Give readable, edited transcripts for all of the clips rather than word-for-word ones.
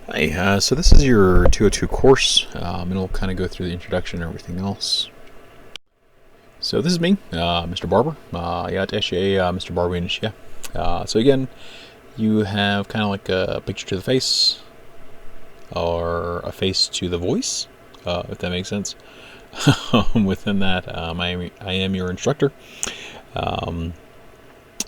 Hi, so this is your 202 course, and we'll kind of go through the introduction and everything else. So this is me, Mr. Barber. Mr. Barber in So again, you have kind of like a picture to the face, or a face to the voice, if that makes sense. Within that, I am your instructor.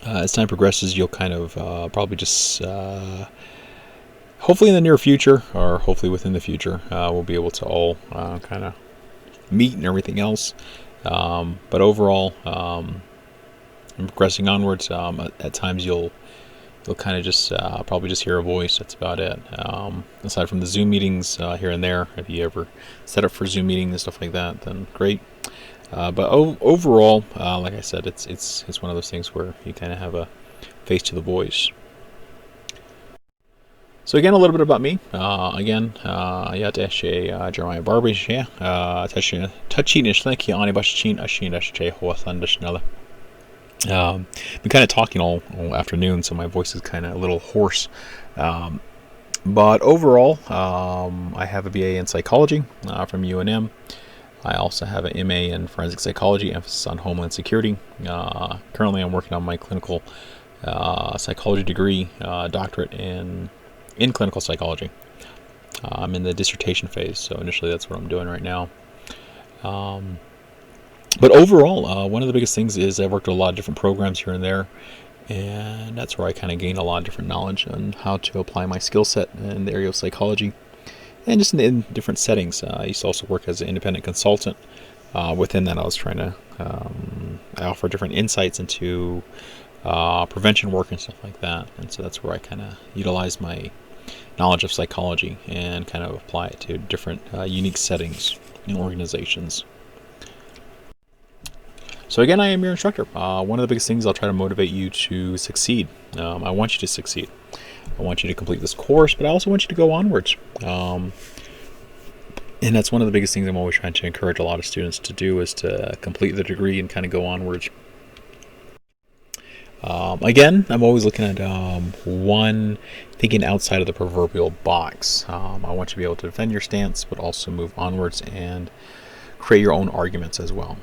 As time progresses, you'll kind of probably just hopefully in the near future, or hopefully within the future, we'll be able to all kind of meet and everything else. But overall, progressing onwards, at times you'll kind of just probably just hear a voice. That's about it. Aside from the Zoom meetings here and there, if you ever set up for Zoom meetings and stuff like that, then great. But overall, like I said, it's one of those things where you kind of have a face to the voice. So again, a little bit about me. Jeremiah Barber, been kind of talking all afternoon, so my voice is kind of a little hoarse. But overall, I have a BA in psychology from UNM. I also have an MA in forensic psychology, emphasis on homeland security. Currently, I'm working on my clinical psychology degree, doctorate in clinical psychology. I'm in the dissertation phase, so initially that's what I'm doing right now. But overall, one of the biggest things is I've worked with a lot of different programs here and there, and that's where I kind of gain a lot of different knowledge on how to apply my skill set in the area of psychology, and just in different settings. I used to also work as an independent consultant. Within that, I was trying to I offer different insights into prevention work and stuff like that, and so that's where I kind of utilize my knowledge of psychology and kind of apply it to different unique settings in organizations. So again, I am your instructor. One of the biggest things, I'll try to motivate you to succeed. I want you to succeed. I want you to complete this course, but I also want you to go onwards. And that's one of the biggest things I'm always trying to encourage a lot of students to do, is to complete the degree and kind of go onwards. Again, I'm always looking at thinking outside of the proverbial box. I want you to be able to defend your stance, but also move onwards and create your own arguments as well.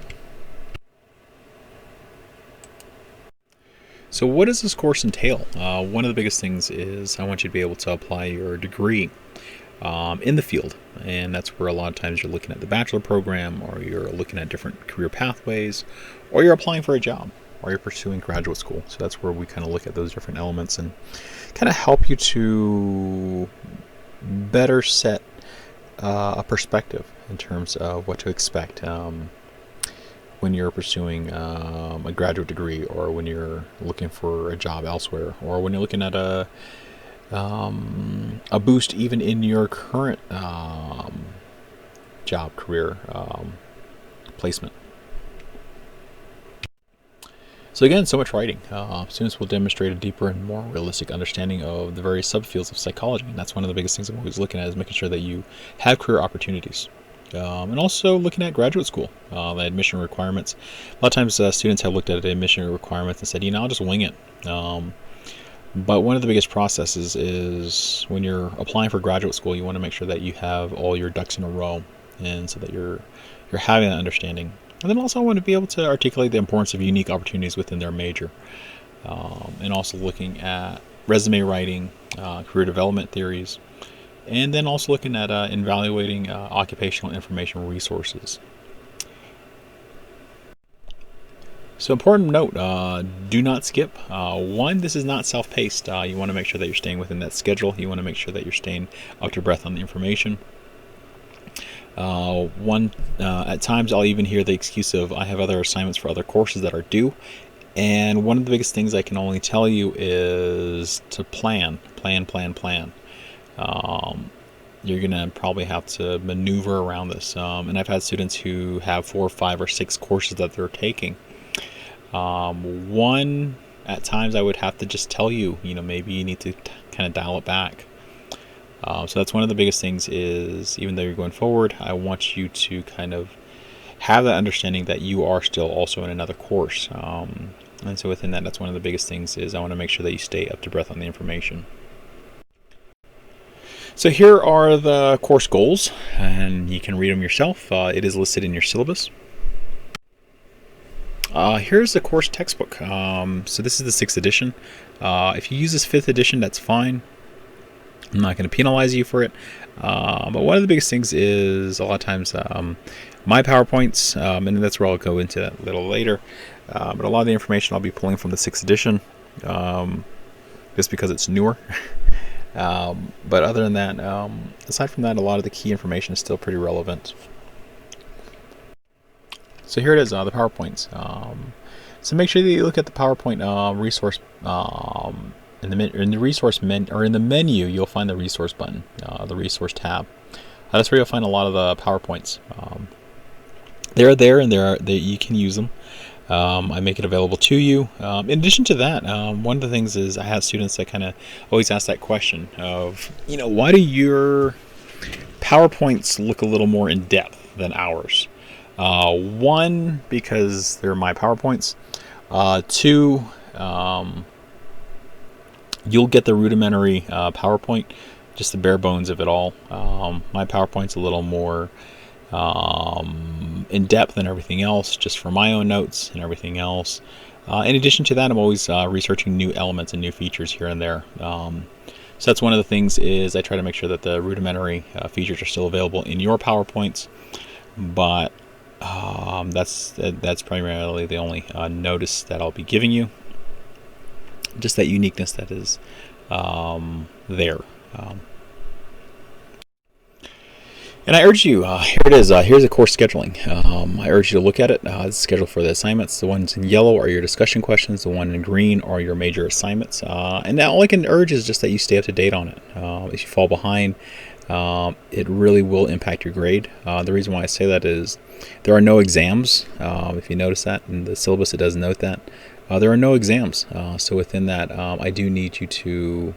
So what does this course entail? One of the biggest things is I want you to be able to apply your degree in the field, and that's where a lot of times you're looking at the bachelor program, or you're looking at different career pathways, or you're applying for a job, or you're pursuing graduate school. So that's where we kind of look at those different elements and kind of help you to better set a perspective in terms of what to expect when you're pursuing a graduate degree, or when you're looking for a job elsewhere, or when you're looking at a boost even in your current job, career, placement. So again, so much writing. Students will demonstrate a deeper and more realistic understanding of the various subfields of psychology, and that's one of the biggest things I'm always looking at, is making sure that you have career opportunities. And also looking at graduate school, the admission requirements. A lot of times students have looked at the admission requirements and said, I'll just wing it. But one of the biggest processes is when you're applying for graduate school, you want to make sure that you have all your ducks in a row, and so that you're having that understanding. And then also I want to be able to articulate the importance of unique opportunities within their major, and also looking at resume writing, career development theories, and then also looking at evaluating occupational information resources. So important note, do not skip. One, this is not self-paced. You want to make sure that you're staying within that schedule. You want to make sure that you're staying up to breath on the information. At times I'll even hear the excuse of, I have other assignments for other courses that are due. And one of the biggest things I can only tell you is to plan. You're going to probably have to maneuver around this. And I've had students who have 4, 5, or 6 courses that they're taking. At times I would have to just tell you, maybe you need to kind of dial it back. So that's one of the biggest things, is even though you're going forward, I want you to kind of have that understanding that you are still also in another course. And so within that, that's one of the biggest things, is I want to make sure that you stay up to breath on the information. So here are the course goals, and you can read them yourself. It is listed in your syllabus. Here's the course textbook. So this is the 6th edition. If you use this 5th edition, that's fine. I'm not going to penalize you for it. But one of the biggest things is a lot of times my PowerPoints, and that's where I'll go into that a little later. But a lot of the information I'll be pulling from the 6th edition, just because it's newer. But other than that, aside from that, a lot of the key information is still pretty relevant. So here it is, the PowerPoints. So make sure that you look at the PowerPoint resource in the resource menu, or in the menu. You'll find the resource button, the resource tab. That's where you'll find a lot of the PowerPoints. They're there, and you can use them. I make it available to you. In addition to that, one of the things is I have students that kind of always ask that question of, why do your PowerPoints look a little more in depth than ours? One, because they're my PowerPoints. Two, you'll get the rudimentary PowerPoint, just the bare bones of it all. My PowerPoint's a little more in depth than everything else, just for my own notes and everything else. In addition to that, I'm always researching new elements and new features here and there. So that's one of the things is I try to make sure that the rudimentary features are still available in your PowerPoints, but that's primarily the only notice that I'll be giving you. Just that uniqueness that is there. And I urge you, here it is, here's the course scheduling. I urge you to look at it. The schedule for the assignments. The ones in yellow are your discussion questions. The one in green are your major assignments. And now all I can urge is just that you stay up to date on it. If you fall behind, it really will impact your grade. The reason why I say that is there are no exams. If you notice that in the syllabus, it does note that. There are no exams. So within that, I do need you to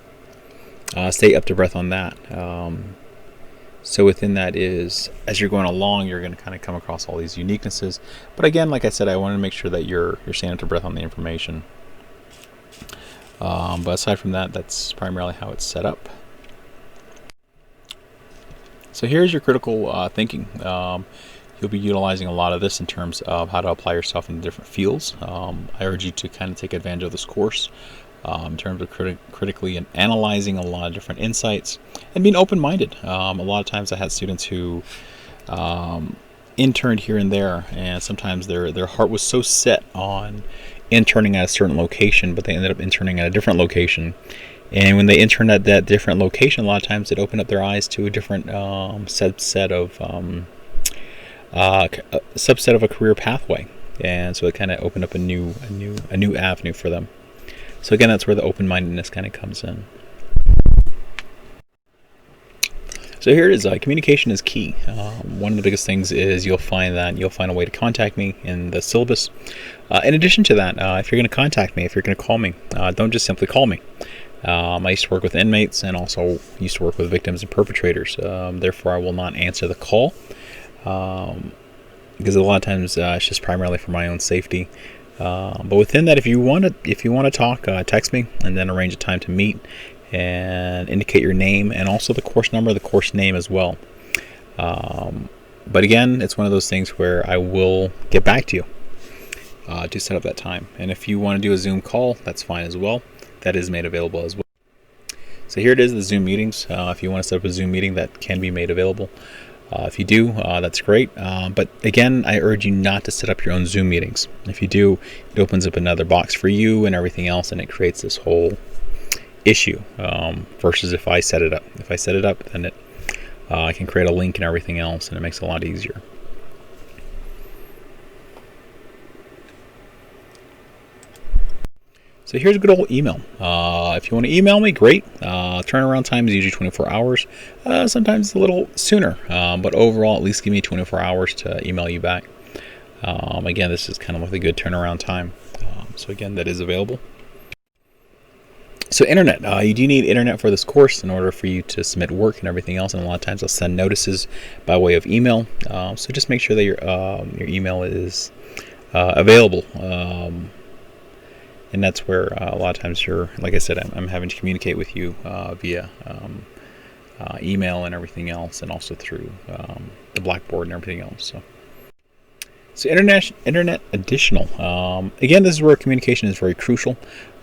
stay up to breath on that. So within that is, as you're going along, you're going to kind of come across all these uniquenesses. But again, like I said, I want to make sure that you're staying up to breath on the information. But aside from that, that's primarily how it's set up. So here's your critical thinking. You'll be utilizing a lot of this in terms of how to apply yourself in different fields. I urge you to kind of take advantage of this course in terms of critically and analyzing a lot of different insights and being open-minded. A lot of times I had students who interned here and there, and sometimes their heart was so set on interning at a certain location, but they ended up interning at a different location. And when they interned at that different location, a lot of times it opened up their eyes to a different subset of a career pathway, and so it kind of opened up a new avenue for them. So again, that's where the open-mindedness kind of comes in. So here it is. Communication is key. One of the biggest things is you'll find a way to contact me in the syllabus. In addition to that, if you're going to contact me, if you're going to call me, don't just simply call me. I used to work with inmates and also used to work with victims and perpetrators. Therefore, I will not answer the call because a lot of times it's just primarily for my own safety. But within that, if you want to talk, text me and then arrange a time to meet and indicate your name and also the course number, the course name as well. But again, it's one of those things where I will get back to you to set up that time. And if you want to do a Zoom call, that's fine as well. That is made available as well. So here it is, the Zoom meetings. If you want to set up a Zoom meeting, that can be made available. If you do, that's great. But again, I urge you not to set up your own Zoom meetings. If you do, it opens up another box for you and everything else, and it creates this whole issue versus if I set it up. If I set it up, then I can create a link and everything else, and it makes it a lot easier. So here's a good old email. If you want to email me, great. Turnaround time is usually 24 hours. Sometimes a little sooner, but overall, at least give me 24 hours to email you back. Again, this is kind of like a good turnaround time. So again, that is available. So internet, you do need internet for this course in order for you to submit work and everything else. And a lot of times I'll send notices by way of email. So just make sure that your email is available. And that's where a lot of times like I said, I'm having to communicate with you via email and everything else, and also through the Blackboard and everything else. So internet additional. Again, this is where communication is very crucial.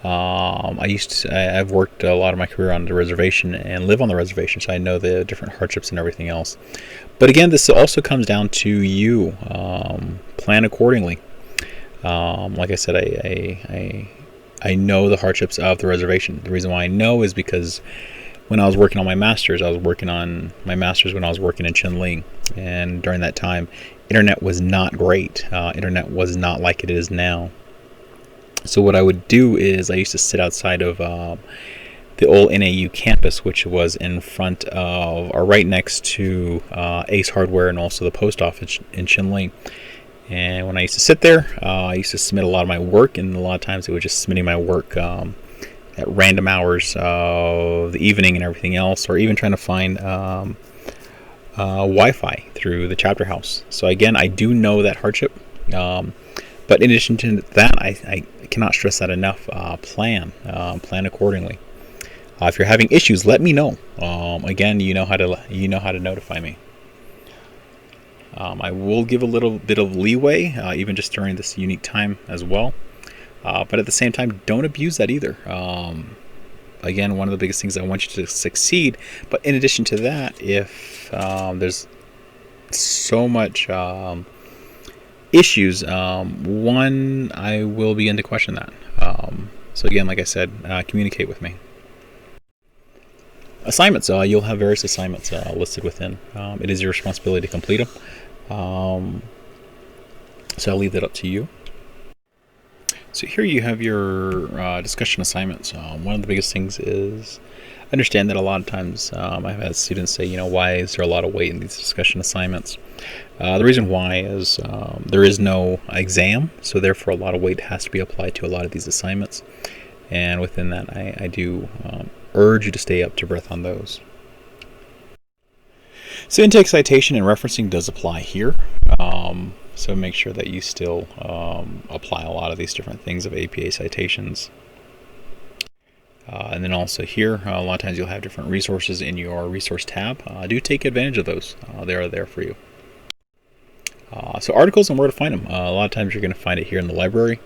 I've worked a lot of my career on the reservation and live on the reservation, so I know the different hardships and everything else. But again, this also comes down to you. Plan accordingly. Like I said, I know the hardships of the reservation. The reason why I know is because when I was working on my master's, when I was working in Chinling, and during that time, internet was not great. Internet was not like it is now. So what I would do is I used to sit outside of the old NAU campus, which was in front of, or right next to Ace Hardware and also the post office in Chinling. And when I used to sit there, I used to submit a lot of my work, and a lot of times it was just submitting my work at random hours of the evening and everything else, or even trying to find Wi-Fi through the chapter house. So again, I do know that hardship, but in addition to that, I cannot stress that enough. Plan accordingly. If you're having issues, let me know. Again, you know how to notify me. I will give a little bit of leeway, even just during this unique time as well. But at the same time, don't abuse that either. Again, one of the biggest things, I want you to succeed. But in addition to that, if there's so much issues, one, I will begin to question that. So again, like I said, communicate with me. Assignments, you'll have various assignments listed within. It is your responsibility to complete them. So I'll leave that up to you. So here you have your discussion assignments. One of the biggest things is understand that a lot of times I've had students say, why is there a lot of weight in these discussion assignments? The reason why is there is no exam, so therefore a lot of weight has to be applied to a lot of these assignments. And within that, I do urge you to stay up to breath on those. So intake, citation, and referencing does apply here. So make sure that you still apply a lot of these different things of APA citations. And then also here, a lot of times you'll have different resources in your resource tab. Do take advantage of those. They are there for you. So articles and where to find them. A lot of times you're going to find it here in the library.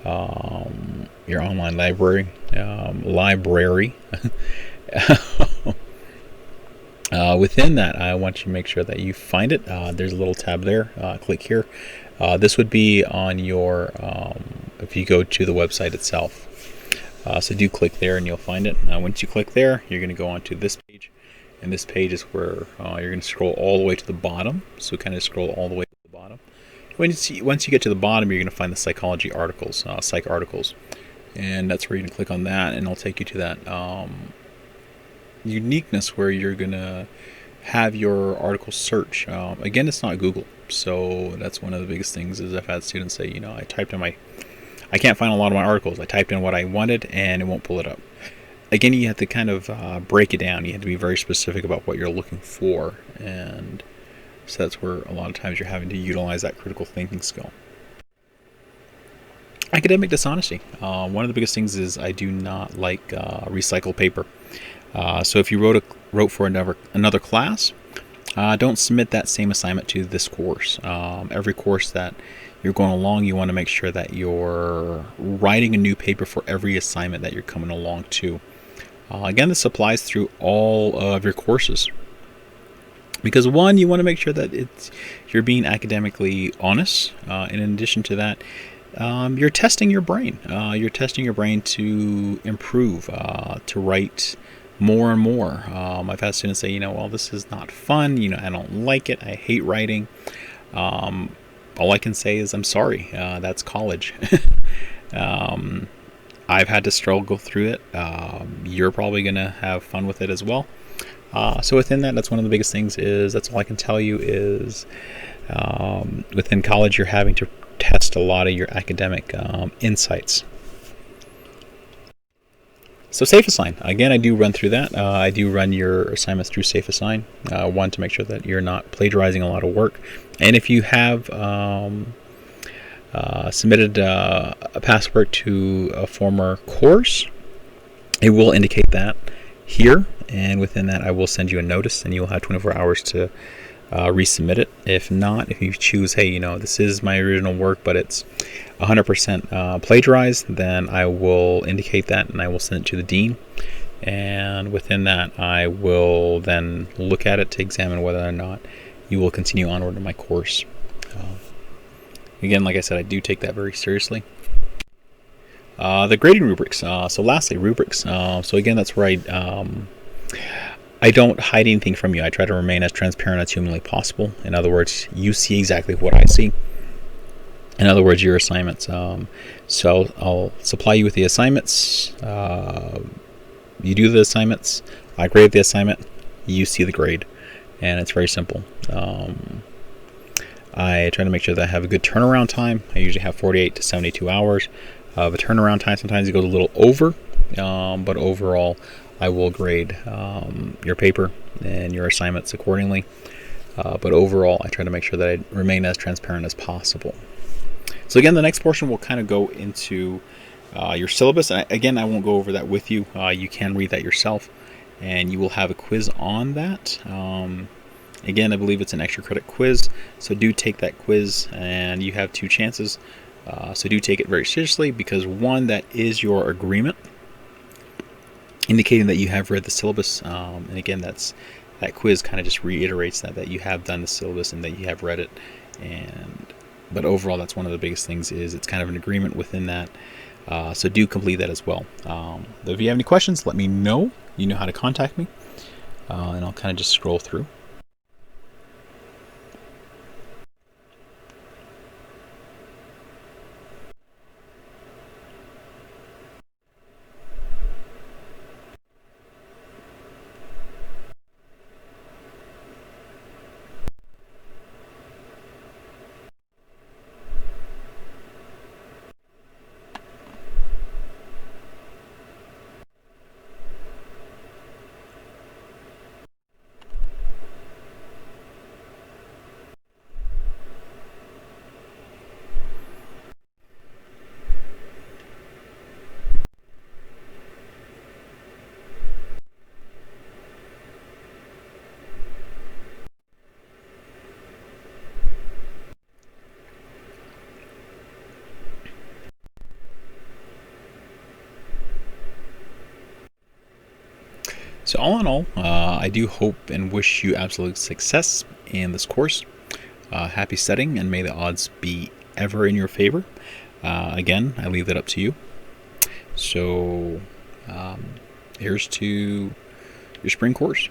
Your online library. Within that, I want you to make sure that you find it. There's a little tab there. Click here. This would be on your, if you go to the website itself. So do click there and you'll find it. Once you click there, you're going to go onto this page. And this page is where you're going to scroll all the way to the bottom. So kind of scroll all the way to the bottom. Once you get to the bottom, you're going to find the psychology articles, psych articles. And that's where you can click on that, and it'll take you to that uniqueness where you're going to have your article search. Again, it's not Google. So that's one of the biggest things is I've had students say, I typed in I can't find a lot of my articles. I typed in what I wanted and it won't pull it up. Again, you have to kind of break it down. You have to be very specific about what you're looking for. And so that's where a lot of times you're having to utilize that critical thinking skill. Academic dishonesty. One of the biggest things is I do not like recycled paper. So if you wrote for another class, don't submit that same assignment to this course. Every course that you're going along, you want to make sure that you're writing a new paper for every assignment that you're coming along to. Again, this applies through all of your courses. Because one, you want to make sure that you're being academically honest. And in addition to that, you're testing your brain. You're testing your brain to improve, to write more and more. I've had students say, well, this is not fun. I don't like it. I hate writing. All I can say is I'm sorry. That's college. I've had to struggle through it. You're probably going to have fun with it as well. So within that's one of the biggest things that's all I can tell you is within college, you're having to test a lot of your academic insights. So SafeAssign, again, I do run through that. I do run your assignments through SafeAssign. One, to make sure that you're not plagiarizing a lot of work. And if you have submitted a past work to a former course, it will indicate that here, and within that I will send you a notice, and you'll have 24 hours to resubmit it. If not, if you choose, hey, this is my original work, but it's 100% plagiarized, then I will indicate that, and I will send it to the dean. And within that, I will then look at it to examine whether or not you will continue onward in my course. Again, like I said, I do take that very seriously. The grading rubrics. So lastly, rubrics. So again, that's where I don't hide anything from you. I try to remain as transparent as humanly possible. In other words, you see exactly what I see. In other words, your assignments. So I'll supply you with the assignments. You do the assignments. I grade the assignment. You see the grade. And it's very simple. I try to make sure that I have a good turnaround time. I usually have 48 to 72 hours of a turnaround time. Sometimes it goes a little over, but overall I will grade your paper and your assignments accordingly. But overall I try to make sure that I remain as transparent as possible. So again, the next portion will kind of go into your syllabus. Again, I won't go over that with you. You can read that yourself, and you will have a quiz on that. Again, I believe it's an extra credit quiz, so do take that quiz, and you have 2 chances. So do take it very seriously, because one, that is your agreement, indicating that you have read the syllabus, and again, that quiz kind of just reiterates that you have done the syllabus and that you have read it. But overall, that's one of the biggest things, is it's kind of an agreement within that. So do complete that as well. If you have any questions, let me know. You know how to contact me, and I'll kind of just scroll through. So all in all, I do hope and wish you absolute success in this course. Happy studying, and may the odds be ever in your favor. Again, I leave that up to you. So here's to your spring course.